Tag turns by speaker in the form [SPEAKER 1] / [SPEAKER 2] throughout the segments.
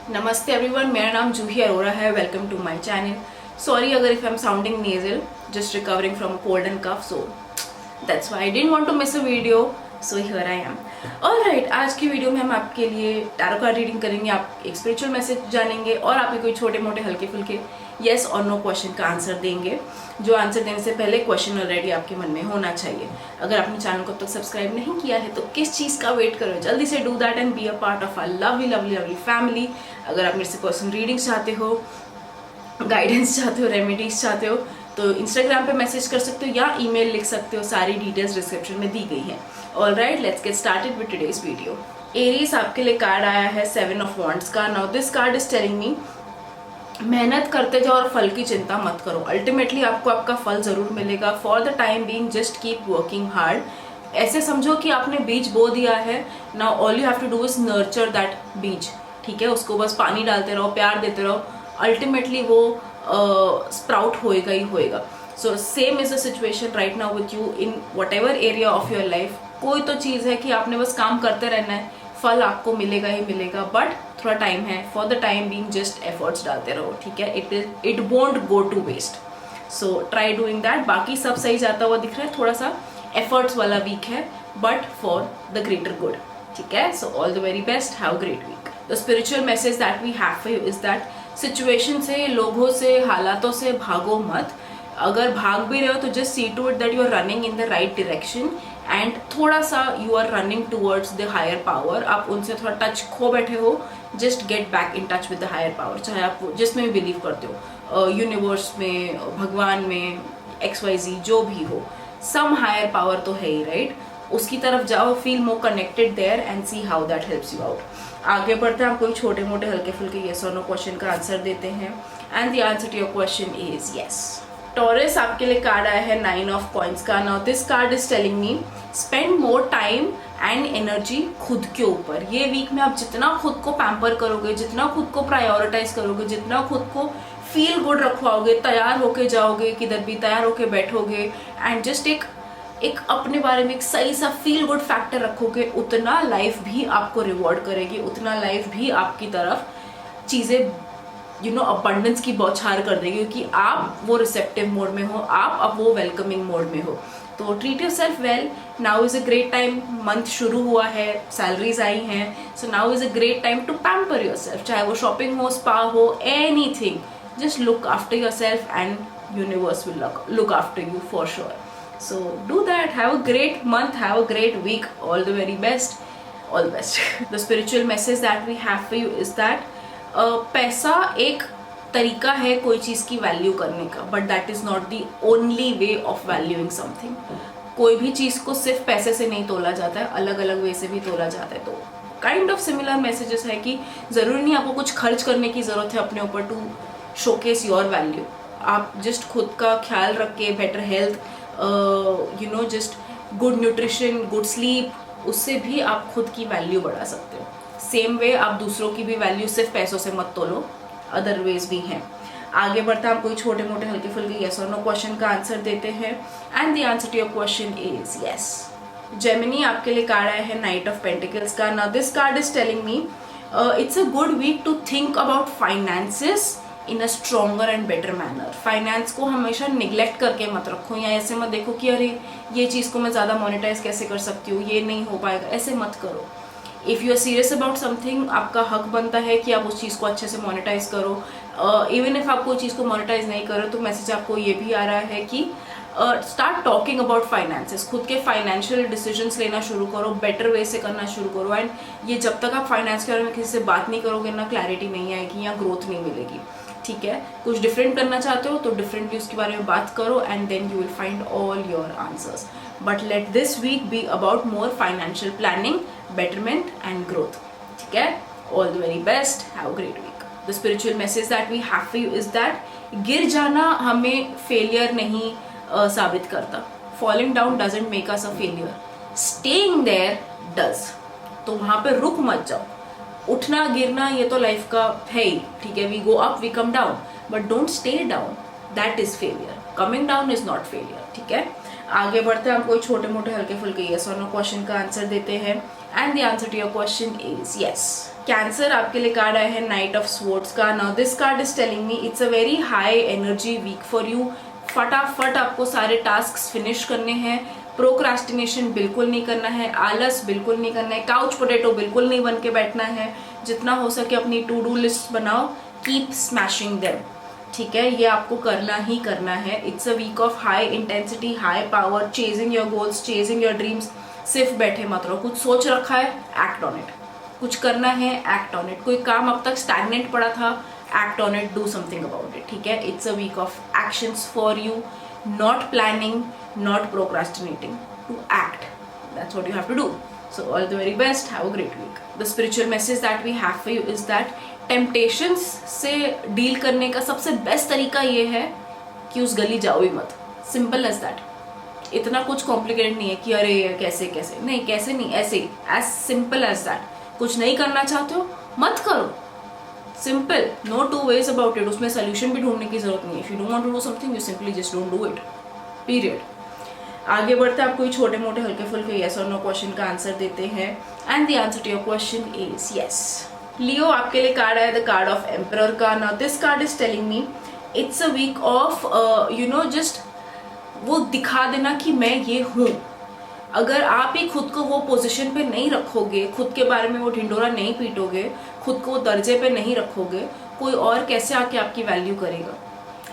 [SPEAKER 1] नमस्ते एवरीवन, मेरा नाम जूही अरोरा है। Welcome to my channel. Sorry अगर if I am sounding nasal, just recovering from cold and cough, so that's why I didn't want to miss a video, so here I am. Alright, आज की video में हम आपके लिए tarot card reading करेंगे, आप एक स्पिरिचुअल मैसेज जानेंगे और आपके कोई छोटे मोटे हल्के फुल्के येस और नो क्वेश्चन का आंसर देंगे। जो आंसर देने से पहले क्वेश्चन ऑलरेडी आपके मन में होना चाहिए। अगर आपने चैनल को अब तक सब्सक्राइब नहीं किया है तो किस चीज़ का वेट करो, जल्दी से do that and be a part of our lovely lovely lovely family. अगर आप मेरे से पर्सनल रीडिंग्स चाहते हो, गाइडेंस चाहते हो, रेमेडीज चाहते हो तो इंस्टाग्राम पे मैसेज कर सकते हो या ईमेल लिख सकते हो। सारी डिटेल्स डिस्क्रिप्शन में दी गई हैं। Alright, let's get started with today's video. Aries, आपके लिए कार्ड आया है 7 ऑफ वॉन्ड्स का। Now this card is telling मी मेहनत करते जाओ और फल की चिंता मत करो। अल्टीमेटली आपको आपका फल जरूर मिलेगा। For the time being just keep working hard. ऐसे समझो कि आपने बीज बो दिया है, now all you have to do is nurture that बीज। ठीक है, उसको बस पानी डालते रहो, प्यार देते रहो, अल्टीमेटली वो स्प्राउट होएगा ही होएगा। So same is the situation right now with you in what ever area of your life. कोई तो चीज़ है कि आपने बस काम करते रहना है, फल आपको मिलेगा ही मिलेगा, बट थोड़ा टाइम है। For the time being just efforts डालते रहो। ठीक है, it won't go to waste, so try doing that. बाकी सब सही जाता हुआ दिख रहा है, थोड़ा सा एफर्ट्स वाला वीक है but for the greater good. ठीक है, so all the very best, have great week. The spiritual message that we have for you is that situation से, लोगों से, हालातों से भागो मत। अगर भाग भी रहे हो तो just see to it that you are running in the right direction and थोड़ा सा you are running towards the higher power. आप उनसे थोड़ा टच खो बैठे हो, just get back in touch with the higher power. चाहे आप जिसमें भी बिलीव करते हो, यूनिवर्स में, भगवान में, XYZ जो भी हो, सम हायर पावर तो है ही, राइट? उसकी तरफ जाओ, feel more connected there and see how that helps you out. आगे बढ़ते हैं, आप कोई छोटे मोटे हल्के फुल्के येस और नो क्वेश्चन का आंसर देते हैं and the answer to your question is yes. Taurus, आपके लिए कार्ड आया है 9 ऑफ कॉइंस का। Now this card is telling me spend more time and energy खुद के ऊपर। ये वीक में आप जितना खुद को पैम्पर करोगे, जितना खुद को प्रायोरिटाइज करोगे, जितना खुद को फील गुड रखवाओगे, तैयार होके जाओगे, किधर भी तैयार होके बैठोगे एंड जस्ट एक अपने बारे में एक सही सा फील गुड फैक्टर रखोगे, उतना लाइफ भी आपको रिवॉर्ड करेगी, उतना लाइफ भी आपकी तरफ चीज़ें अबंडेंस की बौछार कर देगी, क्योंकि आप वो रिसेप्टिव मोड में हो, आप अब वो वेलकमिंग मोड में हो। तो treat yourself well. Now is a great time, month शुरू हुआ है, सैलरीज आई हैं, so now is a great time to pamper yourself. चाहे वो शॉपिंग हो, स्पा हो, anything, just look after yourself and universe will look after you for sure. So do that. Have a great month. Have a great week. All the very best. All the best. The spiritual message that we have for you is that पैसा एक तरीका है कोई चीज़ की value करने का, but that is not the only way of valuing something. कोई भी चीज़ को सिर्फ पैसे से नहीं तोला जाता है, अलग अलग वे से भी तोला जाता है। तो काइंड ऑफ सिमिलर मैसेजेस है कि ज़रूरी नहीं आपको कुछ खर्च करने की ज़रूरत है अपने ऊपर टू शोकेस योर वैल्यू। आप जस्ट खुद का ख्याल रख के, better health, just good nutrition, good sleep, उससे भी आप खुद की वैल्यू बढ़ा सकते हो। सेम वे आप दूसरों की भी वैल्यू सिर्फ पैसों से मत तोलो, अदर वेज भी हैं। आगे बढ़ता हम कोई छोटे मोटे हल्के फुल्के येस और नो क्वेश्चन का आंसर देते हैं and the answer to your question is yes. Gemini, आपके लिए कार्ड आया है नाइट ऑफ पेंटिकल्स का। Now this card is telling me it's a good week to think about finances in a stronger and better manner. Finance को हमेशा neglect करके मत रखो, या ऐसे मत देखो कि अरे ये चीज़ को मैं ज़्यादा मोनेटाइज कैसे कर सकती हूँ, ये नहीं हो पाएगा, ऐसे मत करो। If you are serious about something, आपका हक बनता है कि आप उस चीज़ को अच्छे से मोनेटाइज करो। इवन इफ आप कोई चीज़ को मोनेटाइज नहीं करो तो मैसेज आपको ये भी आ रहा है कि स्टार्ट टॉकिंग अबाउट फाइनेंसेस। खुद के फाइनेंशियल डिसीजंस लेना शुरू करो, बेटर वे से करना शुरू करो। एंड ये जब तक आप फाइनेंस के बारे में किसी से बात नहीं करोगे ना, क्लैरिटी नहीं आएगी या ग्रोथ नहीं मिलेगी। ठीक है, कुछ डिफरेंट करना चाहते हो तो डिफरेंटली उसके बारे में बात करो and then you will find all your answers. But let this week be about more financial planning, betterment and growth. ठीक है, all the very best, have a great week. The spiritual message that we have for you is that गिर जाना हमें failure नहीं साबित करता। Falling down doesn't make us a failure. Staying there does. तो वहाँ पे रुक मत जाओ। उठना गिरना ये तो लाइफ का है ही, ठीक है, we go up, we come down, but don't stay down. That is failure. Coming down is not failure. ठीक है, आगे बढ़ते हैं, हम कोई छोटे मोटे हल्के फुल्के येस और नो क्वेश्चन का आंसर देते हैं and the answer to your question is yes. Cancer आपके लिए कार्ड आया है नाइट ऑफ स्वॉर्ड्स का. Now this card is telling me it's a very high energy week for you. फटाफट आपको सारे टास्क फिनिश करने हैं. प्रोक्रास्टिनेशन बिल्कुल नहीं करना है, आलस बिल्कुल नहीं करना है, काउच पोटैटो बिल्कुल नहीं बन के बैठना है. जितना हो सके अपनी टू डू लिस्ट बनाओ, कीप स्मैशिंग देम. ठीक है, ये आपको करना ही करना है. It's a week of high intensity, high power, chasing your goals, chasing your dreams. सिर्फ बैठे मत रहो. कुछ सोच रखा है, एक्ट ऑन इट. कुछ करना है, एक्ट ऑन इट. कोई काम अब तक स्टैग्नेंट पड़ा था, act on it, do something about it. ठीक है, it's a week of actions for you. Not planning, not procrastinating, to act. That's what you have to do. So all the very best. Have a great week. The spiritual message that we have for you is that temptations से deal करने का सबसे best तरीका ये है कि उस गली जाओ ही मत. Simple as that. इतना कुछ कॉम्प्लिकेटेड नहीं है कि अरे कैसे कैसे नहीं, कैसे नहीं, ऐसे. As simple as that. कुछ नहीं करना चाहते हो, मत करो. Simple, no two ways about it. उसमें सोल्यूशन भी ढूंढने की जरूरत नहीं है. If you don't want to do something, you simply just don't do it, period. आगे बढ़ते आप कोई छोटे मोटे हल्के फुल्के येस और नो क्वेश्चन का आंसर देते हैं. And the answer to your question is yes. Leo आपके लिए कार्ड आया द कार्ड ऑफ एम्परर का. Now this card is telling me it's a week of just वो दिखा देना कि मैं ये हूँ. अगर आप ही खुद को वो पोजीशन पे नहीं रखोगे, खुद के बारे में वो ढिंडोरा नहीं पीटोगे, खुद को दर्जे पे नहीं रखोगे, कोई और कैसे आके आपकी वैल्यू करेगा.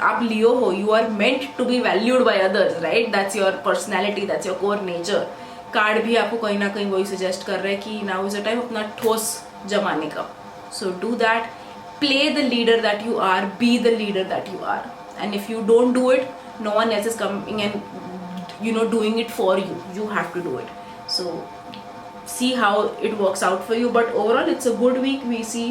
[SPEAKER 1] आप लियो हो, you are meant to be valued by others, right. That's your personality, that's your core nature. Card भी आपको कहीं ना कहीं वही सजेस्ट कर रहा है कि नाउ इज अ टाइम अपना ठोस जमाने का. So do that, play the leader that you are, be the leader that you are. And if you don't do it, no one else is coming and doing it for you. You have to do it. So see how it works out for you. But overall it's a good week. We see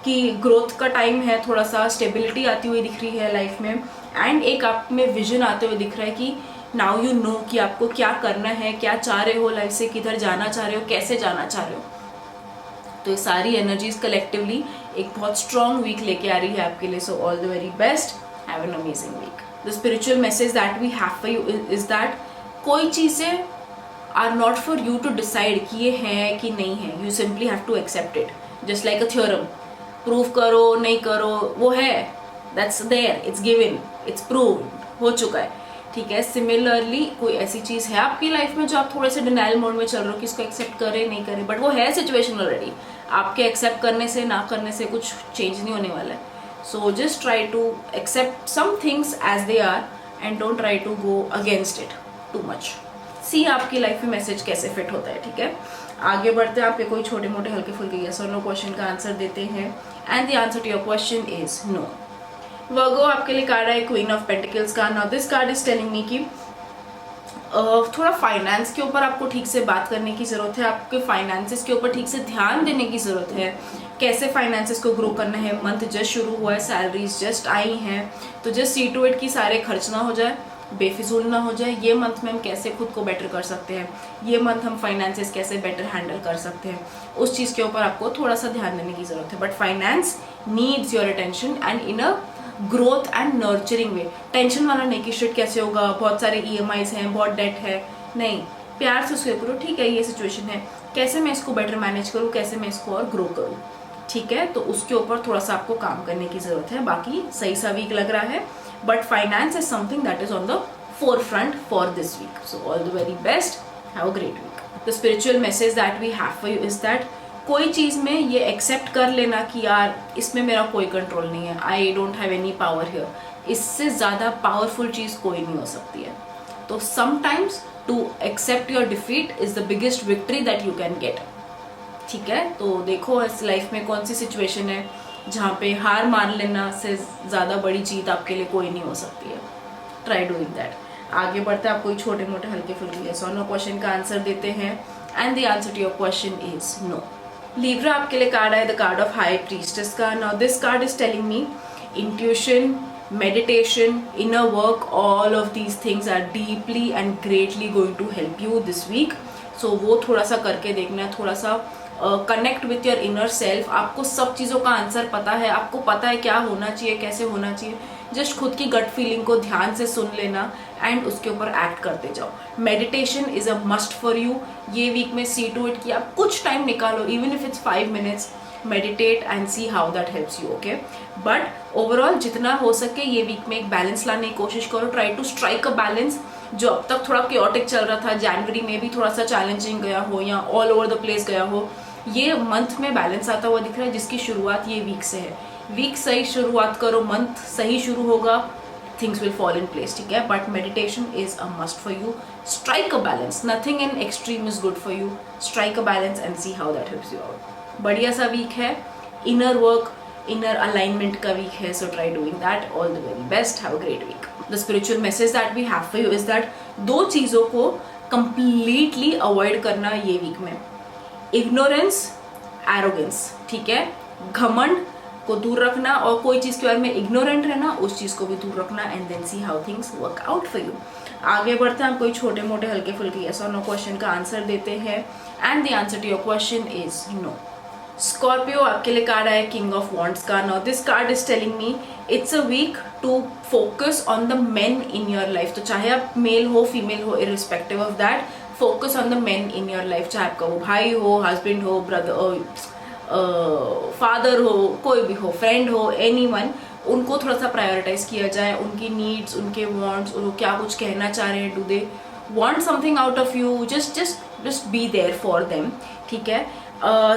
[SPEAKER 1] कि growth का time है, थोड़ा सा stability आती हुई दिख रही है लाइफ में. एंड एक आप में विजन आते हुए दिख रहा है कि नाउ यू नो कि आपको क्या करना है, क्या चाह रहे हो लाइफ से, किधर जाना चाह रहे हो, कैसे जाना चाह रहे हो. तो ये सारी एनर्जीज कलेक्टिवली एक बहुत स्ट्रॉन्ग वीक लेके आ रही है आपके लिए. So all the very best. Have an amazing week. The spiritual message that we have for you is that कोई चीज़ें are not for you to decide कि ये है कि नहीं है. You simply have to accept it. Just like a theorem, prove करो नहीं करो, वो है, that's there, it's given, it's prove, हो चुका है. ठीक है. सिमिलरली कोई ऐसी चीज़ है आपकी लाइफ में जो आप थोड़े से डिनाइल मोड में चल रहे हो कि इसको एक्सेप्ट करें नहीं करें, बट वो है सिचुएशन ऑलरेडी. आपके एक्सेप्ट करने से ना करने से कुछ चेंज नहीं होने वाला है. So just try to accept some things as they are and don't try to go against it too much. See आपकी लाइफ में मैसेज कैसे फिट होता है. ठीक है. आगे बढ़ते हैं. आपके कोई छोटे मोटे हल्के फुल्के यस और नो क्वेश्चन का आंसर देते हैं. And the answer to your question is no. Virgo आपके लिए कार्ड है क्वीन ऑफ पेंटिकल्स का. Now this card is telling me कि थोड़ा फाइनेंस के ऊपर आपको ठीक से बात करने की ज़रूरत है. आपके फाइनेंसेस के ऊपर ठीक से ध्यान देने की ज़रूरत है. कैसे फाइनेंसेस को ग्रो करना है. मंथ जस्ट शुरू हुआ है, सैलरीज जस्ट आई हैं, तो जस्ट सी टू इट कि सारे खर्च ना हो जाए, बेफिजूल ना हो जाए. ये मंथ में हम कैसे खुद को बेटर कर सकते हैं, ये मंथ हम फाइनेंसेस कैसे बेटर हैंडल कर सकते हैं, उस चीज़ के ऊपर आपको थोड़ा सा ध्यान देने की ज़रूरत है. But finance needs your attention and in a growth and nurturing way. Tension वाला नहीं कि शिट कैसे होगा, बहुत सारे EMIs हैं, बहुत डेट है. नहीं, प्यार से उसको करो. ठीक है, ये सिचुएशन है, कैसे मैं इसको बेटर मैनेज करूँ, कैसे मैं इसको और ग्रो करूँ. ठीक है. तो उसके ऊपर थोड़ा सा आपको काम करने की ज़रूरत है. बाकी सही सा वीक लग रहा है, but finance is something that is on the forefront for this week. So all the very best. Have a great week. The spiritual message that we have for you is that कोई चीज़ में ये accept कर लेना कि यार इसमें मेरा कोई कंट्रोल नहीं है, I don't have any power here. इससे ज़्यादा पावरफुल चीज़ कोई नहीं हो सकती है. तो sometimes to accept your defeat is the biggest victory that you can get. ठीक है. तो देखो इस लाइफ में कौन सी सिचुएशन है जहाँ पे हार मान लेना से ज़्यादा बड़ी जीत आपके लिए कोई नहीं हो सकती है. Try doing that. आगे बढ़ते हैं. आप कोई छोटे मोटे हल्के फुल्के यस और नो क्वेश्चन का आंसर देते हैं. And the answer to your question is no. Libra आपके लिए कार्ड है the card of high priestess का. Now this card is telling me intuition, meditation, inner work, all of these things are deeply and greatly going to help you this week. So वो थोड़ा सा करके देखना है, थोड़ा सा connect with your inner self. आपको सब चीज़ों का आंसर पता है, आपको पता है क्या होना चाहिए, कैसे होना चाहिए. जस्ट खुद की गट फीलिंग को ध्यान से सुन लेना एंड उसके ऊपर एक्ट करते जाओ. Meditation is a must for you. ये वीक में सी टू इट कि आप कुछ टाइम निकालो, even if it's 5 minutes. Meditate and see how that helps you, okay. But overall जितना हो सके ये वीक में एक बैलेंस लाने की कोशिश करो, try to strike a balance. जो अब तक थोड़ा क्योटिक चल रहा था, जनवरी में भी थोड़ा सा चैलेंजिंग गया हो या ऑल ओवर द प्लेस गया हो, ये मंथ में बैलेंस आता हुआ दिख रहा है, जिसकी शुरुआत ये वीक से है। वीक सही शुरुआत करो, मंथ सही शुरू होगा, things will fall in place, ठीक है। But meditation is a must for you. Strike a balance, nothing in extreme is good for you. Strike a balance and see how that helps you out. बढ़िया सा week है, inner work, inner alignment का week है, so try doing that. All the very best, have a great week. The spiritual message that we have for you is that दो चीज़ों को completely avoid करना ये वीक में, ignorance, arrogance, ठीक है। घमंड को दूर रखना और कोई चीज़ के बारे में इग्नोरेंट रहना, उस चीज़ को भी दूर रखना, and then see how things work out for you. आगे बढ़ते हैं, हम कोई छोटे मोटे हल्के फुल्के यस और नो क्वेश्चन का आंसर देते हैं, and the answer to your question is no. Scorpio, आपके लिए कार्ड आया किंग ऑफ वॉन्ड्स का। Now this card is telling me it's a week to focus on the men in your life. तो चाहे आप male हो female हो, irrespective of that, focus on the men in your life. चाहे आपका वो भाई हो, हस्बैंड हो, ब्रदर, फादर हो, कोई भी हो, फ्रेंड हो, एनीवन, उनको थोड़ा सा प्रायोरिटाइज किया जाए, उनकी नीड्स, उनके वांट्स, उनको क्या कुछ कहना चाह रहे हैं, do they want something out of you, just be there for them, ठीक है।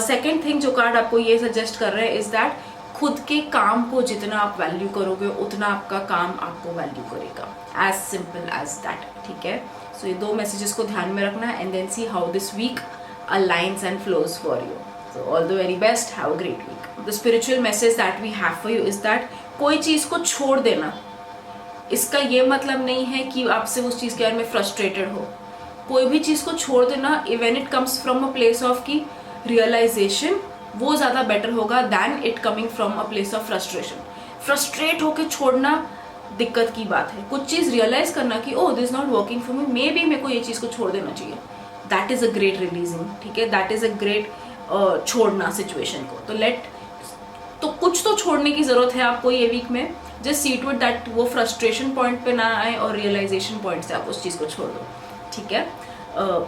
[SPEAKER 1] सेकेंड थिंग जो कार्ड आपको ये सजेस्ट कर रहे हैं इज दैट खुद के काम को जितना आप वैल्यू करोगे उतना आपका काम आपको वैल्यू करेगा, एज सिंपल एज दैट, ठीक है। सो ये दो मैसेजेस को ध्यान में रखना है, and then see how this week aligns and flows for you. So all the very best, have a great week. The spiritual message that we have for you is that कोई चीज़ को छोड़ देना, इसका ये मतलब नहीं है कि आपसे उस चीज़ के बारे में फ्रस्ट्रेटेड हो। कोई भी चीज़ को छोड़ देना, when it comes from a place of की रियलाइजेशन, वो ज़्यादा बेटर होगा than it coming from a place of frustration. Frustrate होके छोड़ना दिक्कत की बात है। कुछ चीज़ रियलाइज करना कि oh this not working for me, may be मेरे को ये चीज़ को छोड़ देना चाहिए, that is a great releasing, ठीक है। दैट इज़ अ ग्रेट छोड़ना सिचुएशन को। तो कुछ तो छोड़ने की ज़रूरत है आपको ये वीक में। Just see to it that वो फ्रस्ट्रेशन पॉइंट पे ना आए और रियलाइजेशन पॉइंट से आप उस चीज़ को छोड़ दो, ठीक है।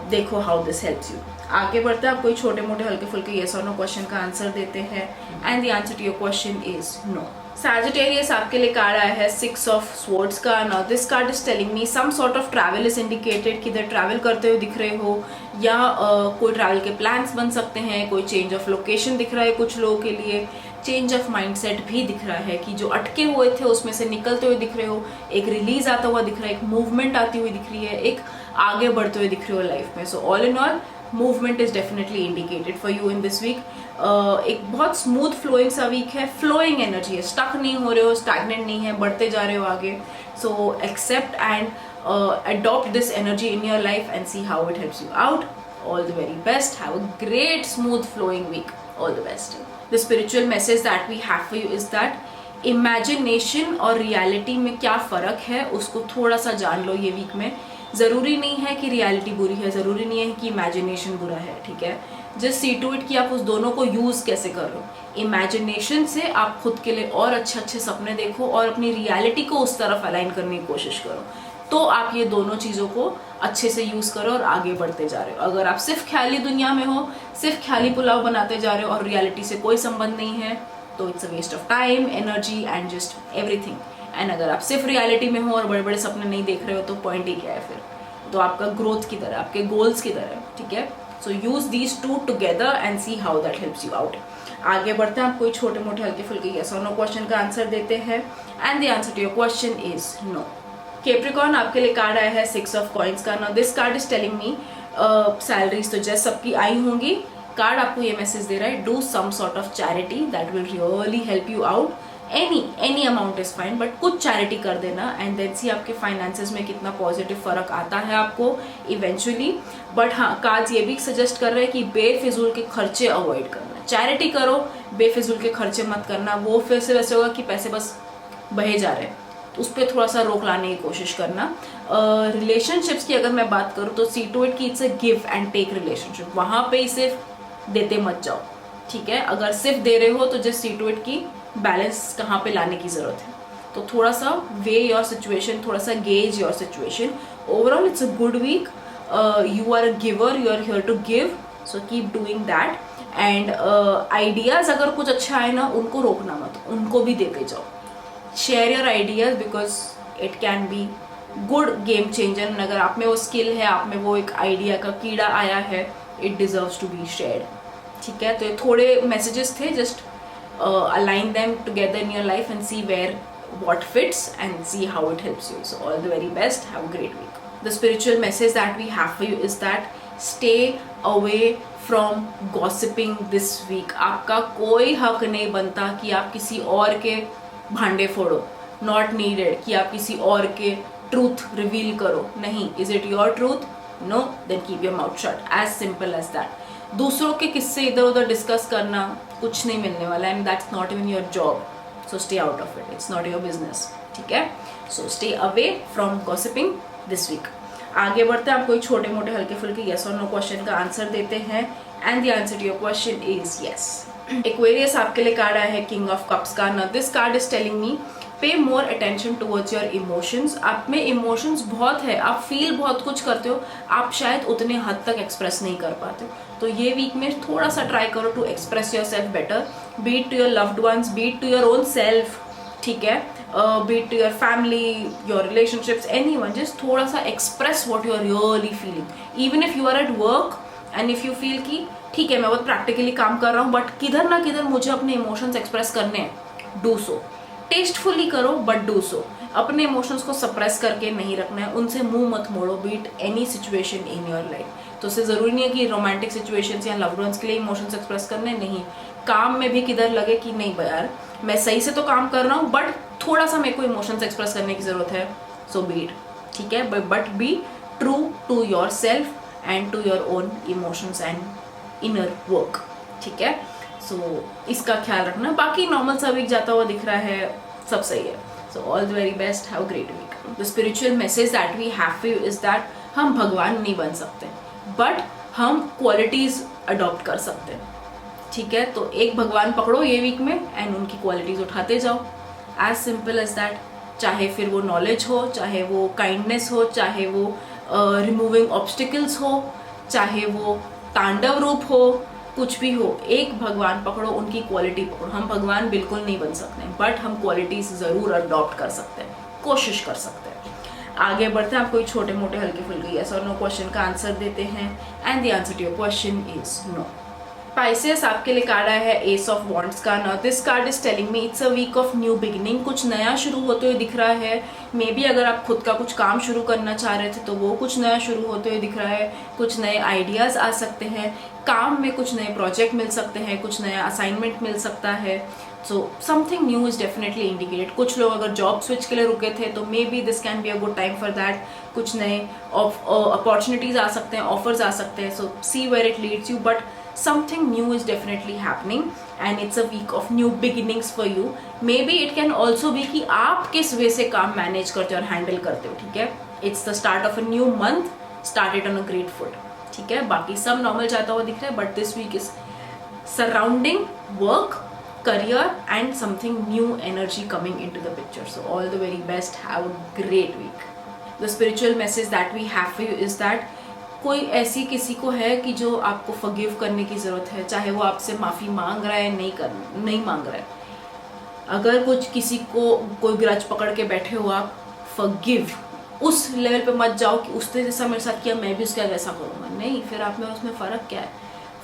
[SPEAKER 1] देखो हाउ दिस हेल्प्स यू। आगे बढ़ते हैं, आप कोई छोटे मोटे हल्के फुल्के येस और नो क्वेश्चन का आंसर देते हैं, and the answer to your question is no. Sagittarius, आपके लिए कार्ड आया है 6 ऑफ Swords का। Now this card is telling me some sort of travel is indicated, किधर ट्रैवल करते हुए दिख रहे हो, या कोई ट्रैवल के प्लान्स बन सकते हैं, कोई चेंज ऑफ लोकेशन दिख रहा है कुछ लोगों के लिए, चेंज ऑफ माइंडसेट भी दिख रहा है कि जो अटके हुए थे उसमें से निकलते हुए दिख रहे हो, एक रिलीज आता हुआ दिख रहा है, एक मूवमेंट आती हुई दिख रही है, एक आगे बढ़ते हुए दिख रहे हो लाइफ में। So all in all movement is definitely indicated for you in this week. एक बहुत स्मूथ फ्लोइंग सा वीक है, फ्लोइंग एनर्जी है, स्टक नहीं हो रहे हो, स्टैग्नेंट नहीं है, बढ़ते जा रहे हो आगे। So accept and adopt this energy in your life and see how it helps you out. All the very best. Have a great smooth flowing week. All the best. The spiritual message that we have for you is that imagination और reality में क्या फ़र्क है उसको थोड़ा सा जान लो ये वीक में। ज़रूरी नहीं है कि रियलिटी बुरी है, ज़रूरी नहीं है कि इमेजिनेशन बुरा है, ठीक है। जस्ट सी टू इट कि आप उस दोनों को यूज़ कैसे कर रहे हो। इमेजिनेशन से आप खुद के लिए और अच्छे अच्छे सपने देखो और अपनी रियलिटी को उस तरफ अलाइन करने की कोशिश करो, तो आप ये दोनों चीज़ों को अच्छे से यूज़ करो और आगे बढ़ते जा रहे हो। अगर आप सिर्फ ख्याली दुनिया में हो, सिर्फ ख्याली पुलाव बनाते जा रहे हो और रियलिटी से कोई संबंध नहीं है, तो it's a waste of time, energy and just everything. And अगर आप सिर्फ रियलिटी में हो और बड़े बड़े सपने नहीं देख रहे हो तो पॉइंट ही क्या है फिर। तो आपका ग्रोथ की तरह, आपके गोल्स की तरह, ठीक है। So use these two together and see how that helps you out. आगे बढ़ते हैं, आप कोई छोटे मोटे हल्के फुल्के यस और नो क्वेश्चन का आंसर देते हैं, and the answer to your question is no. Capricorn, आपके लिए कार्ड आया है 6 ऑफ कॉइंस का। Now this card is telling me salaries तो जस्ट सबकी आई होंगी। कार्ड आपको ये मैसेज दे रहा है, do some sort of charity that will really help you out. Any amount is fine, but कुछ चैरिटी कर देना एंड देन सी आपके फाइनेंसेस में कितना पॉजिटिव फर्क आता है आपको इवेंचुअली। बट हाँ, कार्ड्स ये भी सजेस्ट कर रहे हैं कि बेफिजूल के खर्चे अवॉइड करना। चैरिटी करो, बेफिजूल के खर्चे मत करना। वो फिर से वैसे होगा कि पैसे बस बहे जा रहे हैं, उस पर थोड़ा सा रोक लाने की कोशिश करना। रिलेशनशिप्स की अगर मैं बात करूँ तो सी टू इट की it's a give and take relationship. वहाँ पे ही सिर्फ देते मत जाओ, ठीक है। अगर सिर्फ दे रहे हो तो जस्ट सी टू इट की बैलेंस कहाँ पे लाने की ज़रूरत है। तो थोड़ा सा वे योर सिचुएशन, थोड़ा सा gauge your situation. Overall it's a good week, you are a giver, you are here to give, so keep doing that and ideas अगर कुछ अच्छा है ना, उनको रोकना मत, उनको भी देते जाओ. Share your ideas because it can be good game changer. अगर आप में वो स्किल है, आप में वो एक आइडिया का कीड़ा आया है, it deserves to be shared. ठीक है, तो ये थोड़े मैसेजेस थे, just align them together in your life and see where what fits and see how it helps you. So all the very best, have a great week. The spiritual message that we have for you is that stay away from gossiping this week. आपका कोई हक नहीं बनता कि आप किसी और के भांडे फोड़ो. Not needed कि आप किसी और के truth reveal करो. नहीं. Is it your truth? No. Then keep your mouth shut. As simple as that. दूसरों के किस्से इधर उधर डिस्कस करना कुछ नहीं मिलने वाला, and that's not even your job. So stay out of it. It's not your business. ठीक है, so stay away from gossiping this week. आगे बढ़ते हैं. आप कोई छोटे मोटे हल्के फुल्के यस और नो क्वेश्चन का आंसर देते हैं, and the answer to your question is yes. Aquarius आपके लिए कार्ड आया है किंग ऑफ कप्स का. Now this card is telling me pay more attention towards your emotions. आप में इमोशंस बहुत है, आप फील बहुत कुछ करते हो, आप शायद उतने हद तक एक्सप्रेस नहीं कर पाते हो. तो ये वीक में थोड़ा सा ट्राई करो to express yourself better, be it to your loved ones, be it to your own self. ठीक है, be it to your family, your relationships, anyone. Just थोड़ा सा express what you are really feeling. Even if you are at work and if you feel कि ठीक है मैं बहुत practically काम कर रहा हूँ, बट किधर ना किधर मुझे अपने इमोशंस एक्सप्रेस करने हैं, डू सो. टेस्टफुली करो बट डू सो. अपने इमोशंस को सप्रेस करके नहीं रखना है, उनसे मुंह मत मोड़ो. Beat any situation in your life. तो उससे ज़रूरी नहीं है कि रोमांटिक सिचुएशंस या लव्ड वंस के लिए इमोशंस एक्सप्रेस करने, नहीं. काम में भी किधर लगे कि नहीं यार मैं सही से तो काम कर रहा हूँ, बट थोड़ा सा मेरे को इमोशंस एक्सप्रेस करने की ज़रूरत है, सो बीट. ठीक है, but be true to yourself and to your own emotions and inner work. ठीक है, सो इसका ख्याल रखना. बाकी नॉर्मल सा वीक जाता हुआ दिख रहा है, सब सही है. So all the very best, have a great week. The spiritual message that we have for you is that हम भगवान नहीं बन सकते, बट हम क्वालिटीज अडॉप्ट कर सकते हैं. ठीक है, तो एक भगवान पकड़ो ये वीक में एंड उनकी क्वालिटीज उठाते जाओ. As simple as that. चाहे फिर वो नॉलेज हो, चाहे वो काइंडनेस हो, चाहे वो रिमूविंग ऑब्स्टिकल्स हो, चाहे वो तांडव रूप हो, कुछ भी हो, एक भगवान पकड़ो, उनकी क्वालिटी पकड़ो. हम भगवान बिल्कुल नहीं बन सकते, बट हम क्वालिटीज जरूर अडॉप्ट कर सकते हैं, कोशिश कर सकते हैं. आगे बढ़ते हैं. आप कोई छोटे मोटे हल्के फुल्के यस और नो क्वेश्चन का आंसर देते हैं, and the answer to your question is no. Pisces आपके लिए कार्ड आया है एस ऑफ वॉन्ड्स का. Now this card is telling me it's a week of new beginning. कुछ नया शुरू होते हुए दिख रहा है. मे बी अगर आप खुद का कुछ काम शुरू करना चाह रहे थे तो वो कुछ नया शुरू होते हुए दिख रहा है. कुछ नए आइडियाज आ सकते हैं, काम में कुछ नए प्रोजेक्ट मिल सकते हैं, कुछ नया असाइनमेंट मिल सकता है. So something new is definitely indicated. कुछ लोग अगर जॉब स्विच के लिए रुके थे तो may be this can be a good time for that. कुछ नए अपॉर्चुनिटीज आ सकते हैं, ऑफर्स आ सकते हैं. So see where it leads you, but something new is definitely happening and it's a week of new beginnings for you. Maybe it can also be कि आप किस वे से काम मैनेज करते हो और हैंडल करते हो. ठीक है, it's the start of a new month, start it on a great foot. ठीक है, बाकी सब नॉर्मल जाता हुआ दिख रहा है, but this week is surrounding work, career and something new energy coming into the picture. So all the very best, have a great week. The spiritual message that we have for you is that कोई ऐसी किसी को है कि जो आपको forgive करने की ज़रूरत है, चाहे वो आपसे माफ़ी मांग रहा है नहीं मांग रहा है. अगर कुछ किसी को कोई ग्रज पकड़ के बैठे हो आप, फॉरगिव. उस लेवल पे मत जाओ कि उसने जैसा मेरे साथ किया मैं भी उसका वैसा करूँगा. नहीं, फिर आप में उसमें फ़र्क क्या है.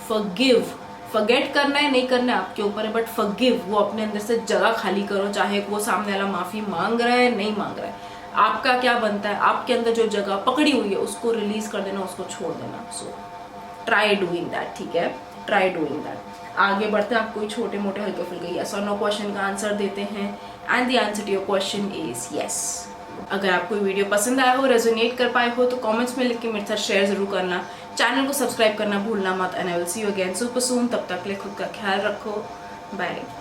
[SPEAKER 1] फॉरगिव. फॉरगेट करना है नहीं करना है आपके ऊपर है, बट फॉरगिव. वो अपने अंदर से जगह खाली करो, चाहे वो सामने वाला माफ़ी मांग रहा है नहीं मांग रहा है. आपका क्या बनता है, आपके अंदर जो जगह पकड़ी हुई है उसको रिलीज कर देना, उसको छोड़ देना. सो ट्राई डूइंग दैट. ठीक है, ट्राई डूइंग दैट. आगे बढ़ते हैं. आप कोई छोटे मोटे हल्के फुल्के यस और नो क्वेश्चन का आंसर देते हैं, and the answer to your question is yes. अगर आपको वीडियो पसंद आया हो, रेजोनेट कर पाए हो, तो कमेंट्स में लिख के मेरे साथ शेयर जरूर करना. चैनल को सब्सक्राइब करना भूलना मत. And I will see you again super soon. तब तक के लिए खुद का ख्याल रखो. बाय.